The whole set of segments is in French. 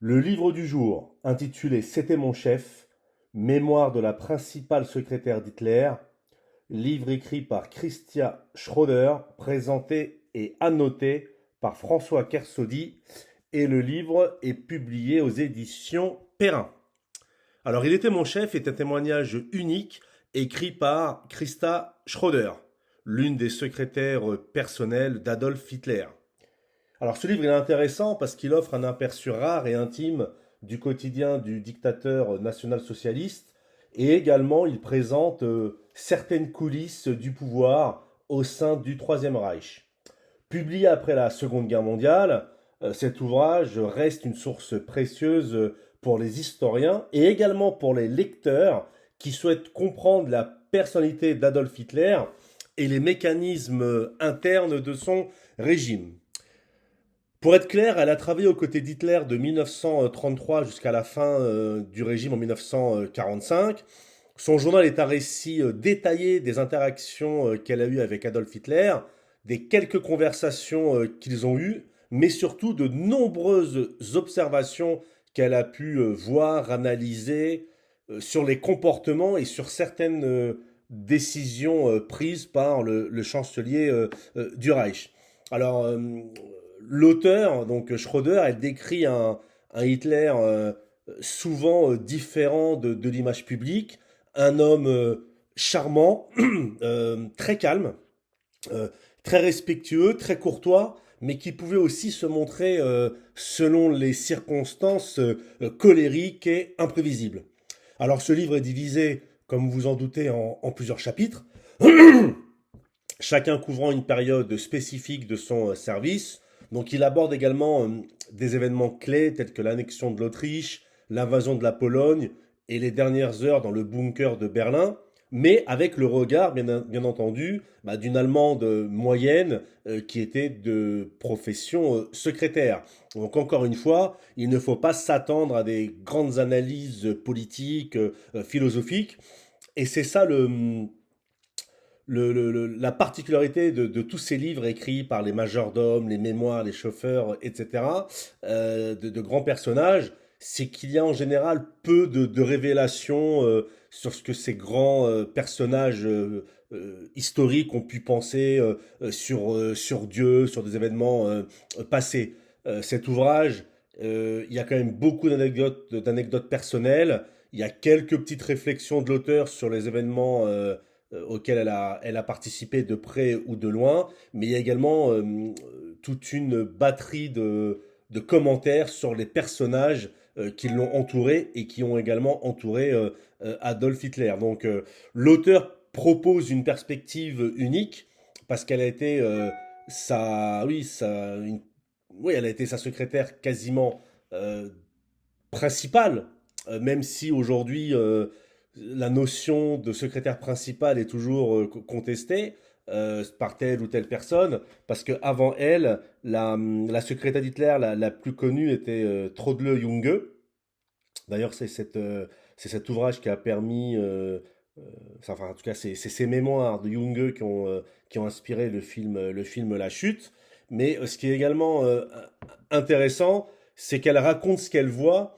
Le livre du jour, intitulé C'était mon chef, mémoire de la principale secrétaire d'Hitler, livre écrit par Christia Schroeder, présenté et annoté par François Kersaudy, et le livre est publié aux éditions Perrin. Alors, Il était mon chef est un témoignage unique écrit par Christa Schroeder, l'une des secrétaires personnelles d'Adolf Hitler. Alors ce livre est intéressant parce qu'il offre un aperçu rare et intime du quotidien du dictateur national-socialiste et également il présente certaines coulisses du pouvoir au sein du Troisième Reich. Publié après la Seconde Guerre mondiale, cet ouvrage reste une source précieuse pour les historiens et également pour les lecteurs qui souhaitent comprendre la personnalité d'Adolf Hitler et les mécanismes internes de son régime. Pour être clair, elle a travaillé aux côtés d'Hitler de 1933 jusqu'à la fin du régime en 1945. Son journal est un récit détaillé des interactions qu'elle a eues avec Adolf Hitler, des quelques conversations qu'ils ont eues, mais surtout de nombreuses observations qu'elle a pu voir, analyser sur les comportements et sur certaines décisions prises par le chancelier du Reich. Alors, l'auteur, donc Schroeder, elle décrit un Hitler souvent différent de l'image publique, un homme charmant, très calme, euh, très respectueux, très courtois, mais qui pouvait aussi se montrer, selon les circonstances, colérique et imprévisible. Alors ce livre est divisé, comme vous en doutez, en plusieurs chapitres, chacun couvrant une période spécifique de son service. Donc il aborde également des événements clés tels que l'annexion de l'Autriche, l'invasion de la Pologne et les dernières heures dans le bunker de Berlin, mais avec le regard, bien entendu, d'une Allemande moyenne qui était de profession secrétaire. Donc encore une fois, il ne faut pas s'attendre à des grandes analyses politiques, philosophiques, et c'est ça la particularité de tous ces livres écrits par les majordomes, les mémoires, les chauffeurs, etc., de grands personnages, c'est qu'il y a en général peu de révélations sur ce que ces grands personnages historiques ont pu penser sur Dieu, sur des événements passés. Cet ouvrage, il y a quand même beaucoup d'anecdotes personnelles. Il y a quelques petites réflexions de l'auteur sur les événements auxquels elle a participé de près ou de loin, mais il y a également toute une batterie de commentaires sur les personnages qui l'ont entouré et qui ont également entouré Adolf Hitler. Donc l'auteur propose une perspective unique parce qu'elle a été oui, elle a été sa secrétaire quasiment euh, principale, même si aujourd'hui la notion de secrétaire principal est toujours contestée par telle ou telle personne, parce qu'avant elle, la secrétaire d'Hitler la plus connue était Trodle Junge. D'ailleurs, c'est cet ouvrage qui a permis, enfin en tout cas c'est ces mémoires de Junge qui ont inspiré le film La Chute. Mais ce qui est également intéressant, c'est qu'elle raconte ce qu'elle voit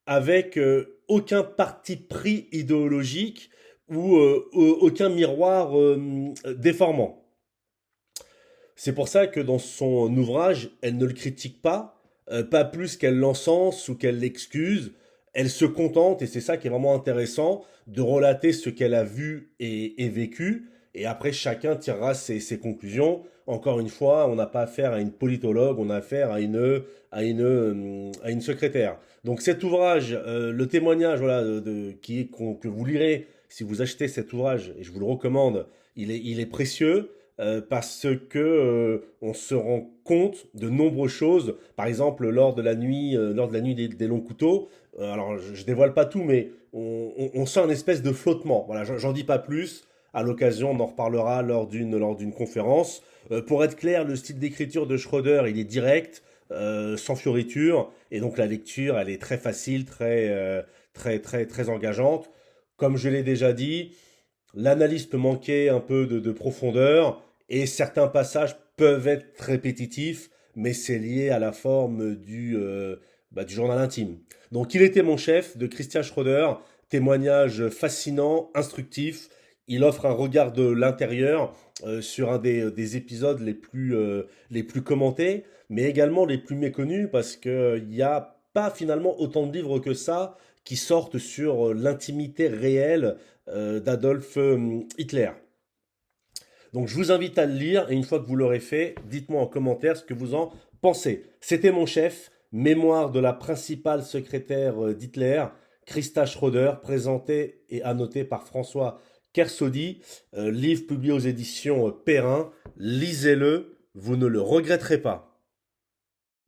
avec aucun parti pris idéologique ou aucun miroir déformant. C'est pour ça que dans son ouvrage, elle ne le critique pas, pas plus qu'elle l'encense ou qu'elle l'excuse. Elle se contente, et c'est ça qui est vraiment intéressant, de relater ce qu'elle a vu et vécu. Et après, chacun tirera ses conclusions. Encore une fois, on n'a pas affaire à une politologue, on a affaire à une secrétaire. Donc cet ouvrage, le témoignage voilà, que vous lirez si vous achetez cet ouvrage, et je vous le recommande, il est précieux parce que on se rend compte de nombreuses choses. Par exemple, lors de la nuit des longs couteaux. Alors, je dévoile pas tout, mais on sent une espèce de flottement. Voilà, j'en dis pas plus. À l'occasion, on en reparlera lors d'une conférence. Pour être clair, le style d'écriture de Schroeder, il est direct, sans fioriture, et donc la lecture, elle est très facile, très engageante. Comme je l'ai déjà dit, l'analyse peut manquer un peu de profondeur et certains passages peuvent être répétitifs, mais c'est lié à la forme du journal intime. Donc il était mon chef de Christian Schroeder, témoignage fascinant, instructif. Il offre un regard de l'intérieur sur un des épisodes les plus commentés, mais également les plus méconnus parce qu'il n'y a pas finalement autant de livres que ça qui sortent sur l'intimité réelle d'Adolf Hitler. Donc je vous invite à le lire et une fois que vous l'aurez fait, dites-moi en commentaire ce que vous en pensez. C'était mon chef, mémoire de la principale secrétaire d'Hitler, Christa Schroeder, présenté et annoté par François Kersaudy, livre publié aux éditions Perrin. Lisez-le, vous ne le regretterez pas.